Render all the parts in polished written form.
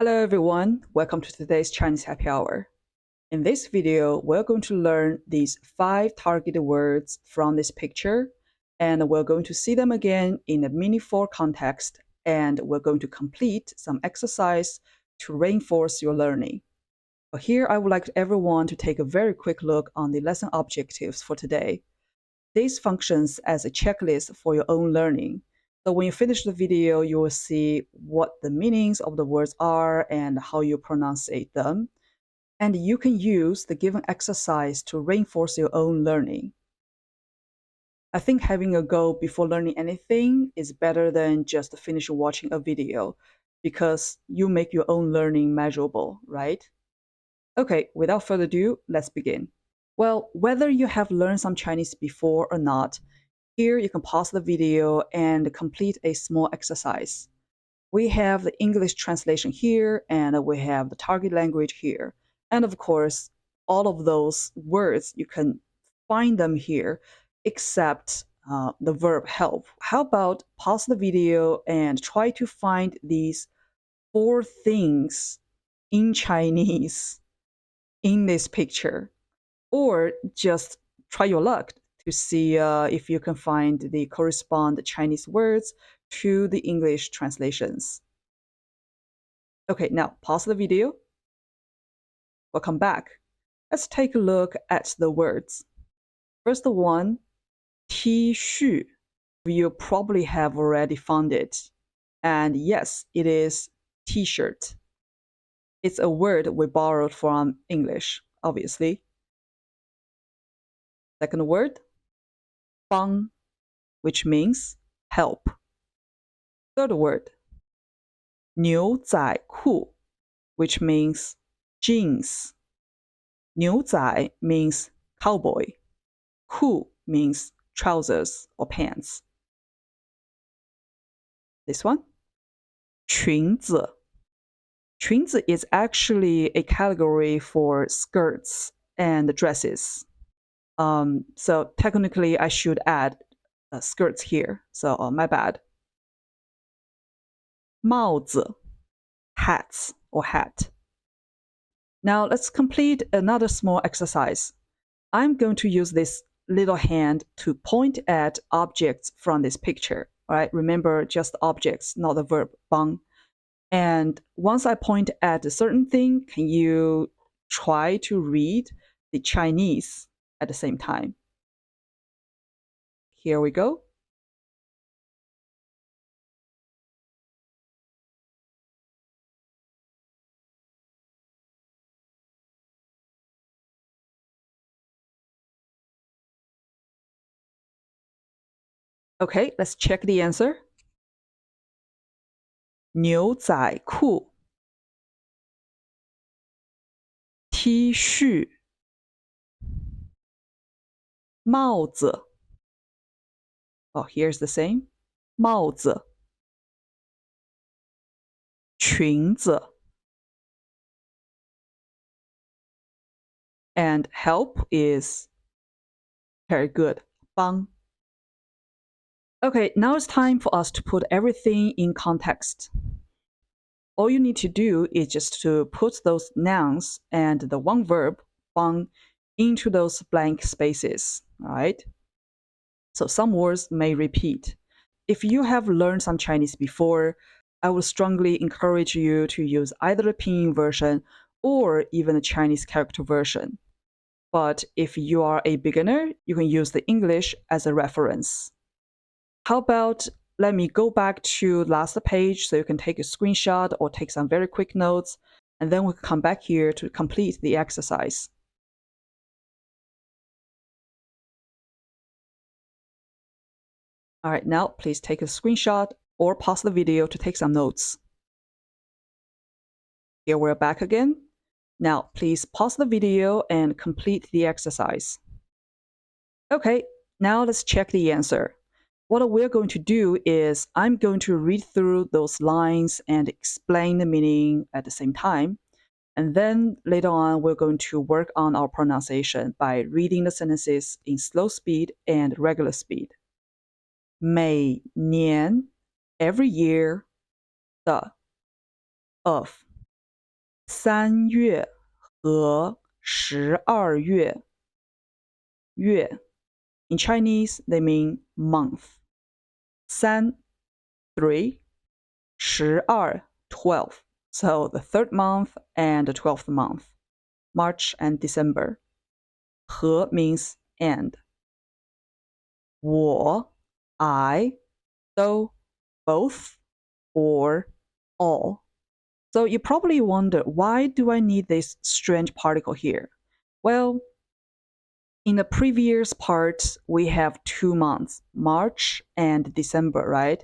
Hello everyone, welcome to today's Chinese Happy Hour. In this video, we're going to learn these 5 targeted words from this picture, and we're going to see them again in a meaningful context, and we're going to complete some exercise to reinforce your learning. But here, I would like everyone to take a very quick look on the lesson objectives for today. This functions as a checklist for your own learning. So when you finish the video, you will see what the meanings of the words are and how you pronunciate them. And you can use the given exercise to reinforce your own learning. I think having a goal before learning anything is better than just finish watching a video because you make your own learning measurable, right? Okay, without further ado, let's begin. Well, whether you have learned some Chinese before or not, here you can pause the video and complete a small exercise. We have the English translation here, and we have the target language here. And of course, all of those words, you can find them here, except the verb help. How about pause the video and try to find these 4 things in Chinese in this picture, or just try your luck to see if you can find the corresponding Chinese words to the English translations. Okay, now pause the video. Welcome back. Let's take a look at the words. First one, 'T 恤. You probably have already found it. And yes, it is t-shirt. It's a word we borrowed from English, obviously. Second word, 帮, which means help. Third word, 牛仔裤, which means jeans. 牛仔 means cowboy. 裤 means trousers or pants. This one, 裙子. 裙子 is actually a category for skirts and dresses. So technically, I should add skirts here. So my bad. 帽子, hats or hat. Now let's complete another small exercise. I'm going to use this little hand to point at objects from this picture. All right, remember just objects, not the verb 帮. And once I point at a certain thing, can you try to read the Chinese at the same time? Here we go. Okay, let's check the answer. 牛仔裤 T 恤帽子 Oh, here's the same. 帽子裙子 And help is very good. 帮 Okay, now it's time for us to put everything in context. All you need to do is just to put those nouns and the one verb, 帮, into those blank spaces, all right? So some words may repeat. If you have learned some Chinese before, I would strongly encourage you to use either the pinyin version or even the Chinese character version. But if you are a beginner, you can use the English as a reference. How about let me go back to last page so you can take a screenshot or take some very quick notes, and then we'll come back here to complete the exercise. All right, now please take a screenshot or pause the video to take some notes. Here we're back again. Now please pause the video and complete the exercise. Okay, now let's check the answer. What we're going to do is I'm going to read through those lines and explain the meaning at the same time. And then later on, we're going to work on our pronunciation by reading the sentences in slow speed and regular speed. 每年 every year 的 of 3月和12月。月 In Chinese, they mean month. 3, 3, 12, 12. So the third month and the 12th month, March and December. 和 means and. 我 I, so both or all. So you probably wonder, why do I need this strange particle here? Well, in the previous part, we have 2 months, March and December, right?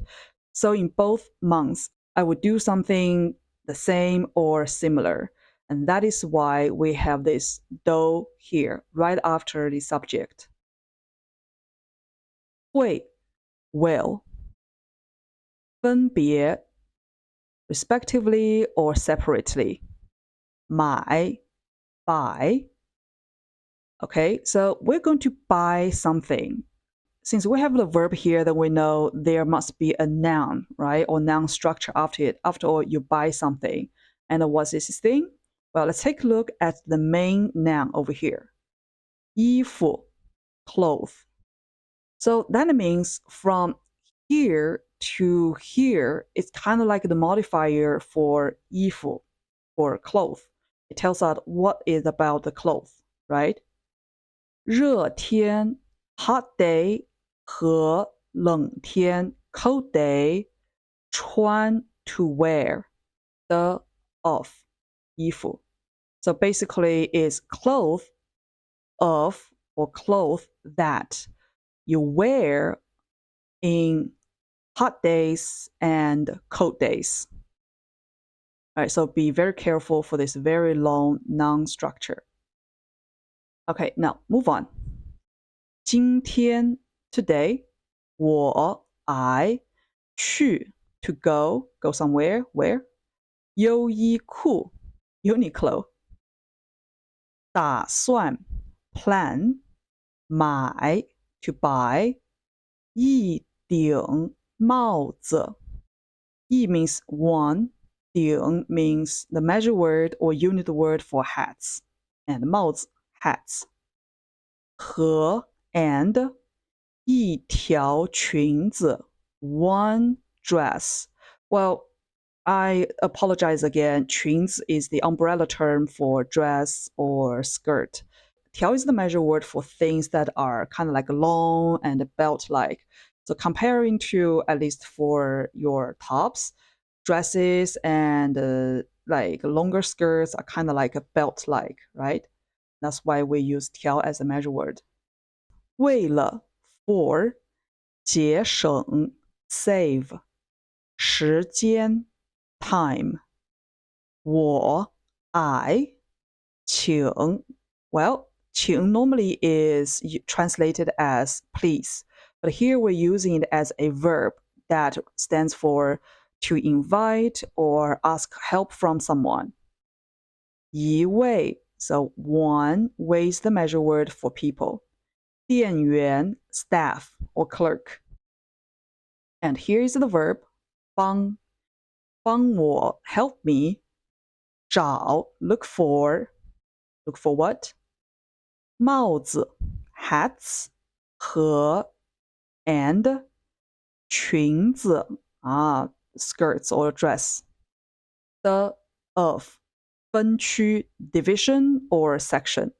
So in both months, I would do something the same or similar. And that is why we have this do here, right after the subject. 会 will 分别 respectively or separately. 买 buy. Okay, so we're going to buy something. Since we have the verb here, then we know there must be a noun, right? Or noun structure after it. After all, you buy something. And what's this thing? Well, let's take a look at the main noun over here. 衣服 clothes. So that means from here to here, it's kind of like the modifier for 衣服, for clothes. It tells us what is about the clothes, right? 热天 hot day 和冷天 cold day 穿 to wear 的 of 衣服. So basically it's clothes of or clothes that you wear in hot days and cold days. All right, so be very careful for this very long noun structure. Okay, now move on. 今天 today 我 I 去 to go somewhere where 优衣库 Uniqlo 打算 plan 买 to buy 一顶帽子 一 means one 顶 means the measure word or unit word for hats and 帽子 hats 和 and 一条裙子 one dress. Well, I apologize again. 裙子 is the umbrella term for dress or skirt. 条 is the measure word for things that are kind of like long and belt-like. So comparing to, at least for your tops, dresses and like longer skirts are kind of like a belt-like, right? That's why we use 条 as a measure word. 为了 for 节省 save 时间 time 我 I 请 well 请 normally is translated as please, but here we're using it as a verb that stands for to invite or ask help from someone. 一位 so one 位 is the measure word for people. 店员 staff or clerk. And here is the verb 帮我 help me 找 look for what 帽子 hats 和 and 裙子 skirts or dress 的 of 分区 division or section.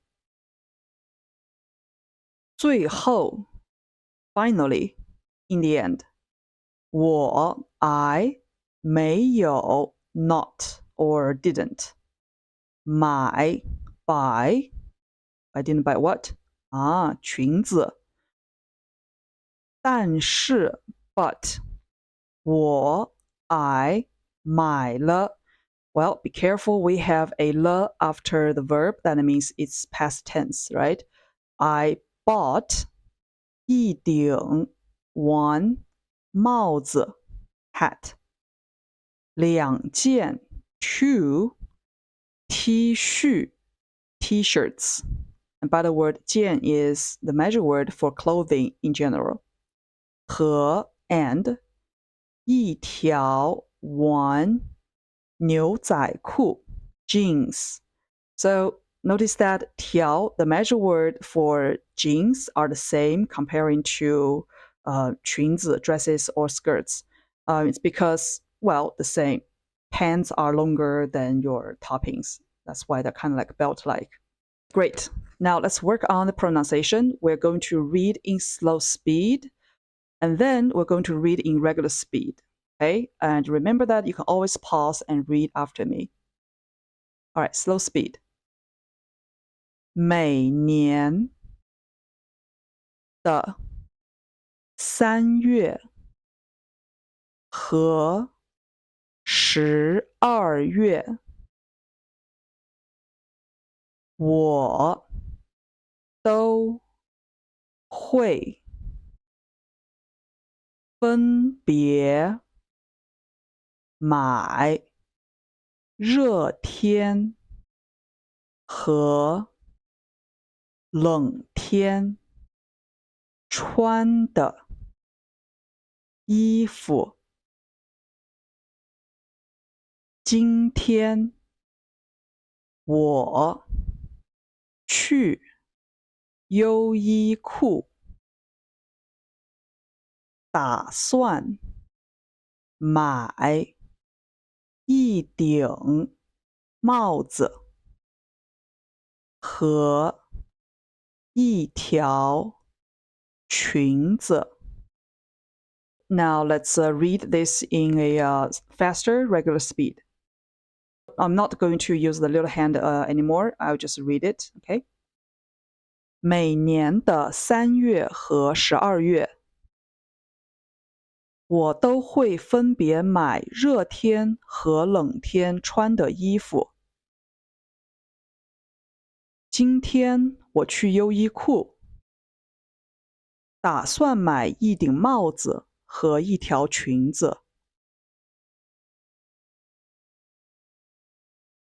最后 finally in the end 我 I 没有 not or didn't 买 buy I didn't buy what 裙子但是 but 我 I 买了 well be careful we have a 了 after the verb that means it's past tense right I bought 一顶 one 帽子 hat 两件 two T 恤 t-shirts and by the word 件 is the measure word for clothing in general 和 and 一条 one 牛仔裤 jeans. So notice that 条, the measure word for jeans, are the same comparing to 裙子, dresses, or skirts. It's because, well, the same. Pants are longer than your toppings. That's why they're kind of like belt-like. Great. Now let's work on the pronunciation. We're going to read in slow speed, and then we're going to read in regular speed. Okay? And remember that you can always pause and read after me. All right, slow speed. 每年的3月和12月，我都会分别买热天和冷天穿的衣服。今天我去优衣库，打算买一顶帽子和一条裙子。Now let's read this in a faster, regular speed. I'm not going to use the little hand anymore. I'll just read it, okay? 每年的3月和12月，我都会分别买热天和冷天穿的衣服。今天我去优衣库，打算买一顶帽子和一条裙子。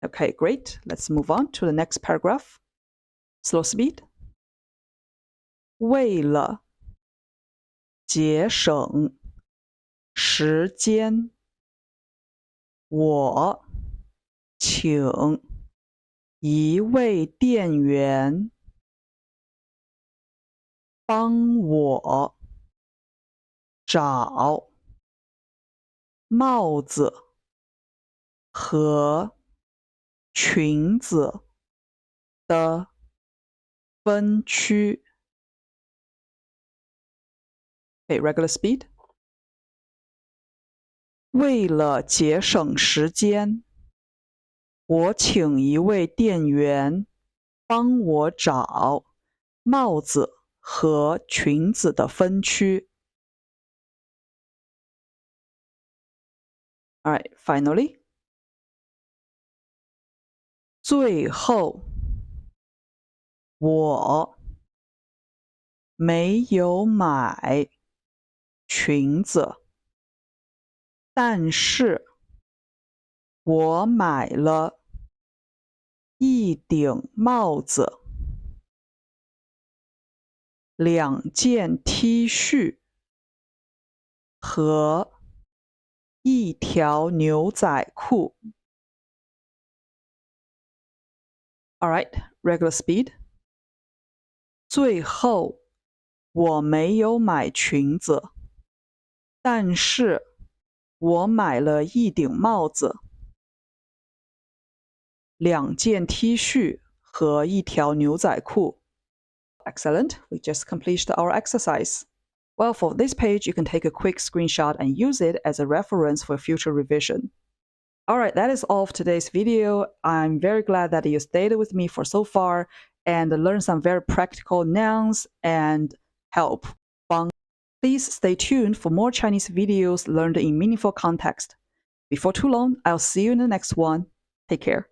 Okay, great. Let's move on to the next paragraph. Slow speed. 为了节省时间，我请一位店员帮我找帽子和裙子的分区。Okay, regular speed. 为了节省时间，我请一位店员帮我找帽子和裙子的分区。All right, finally. 最后，我没有买裙子，但是我买了一顶帽子、2件 T 恤和一条牛仔裤。All right, regular speed. 最后，我没有买裙子，但是我买了一顶帽子、2件 T 恤和一条牛仔裤。Excellent, we just completed our exercise. Well, for this page, you can take a quick screenshot and use it as a reference for future revision. Alright, that is all for today's video. I'm very glad that you stayed with me for so far and learned some very practical nouns and help. Please stay tuned for more Chinese videos learned in meaningful context. Before too long, I'll see you in the next one. Take care.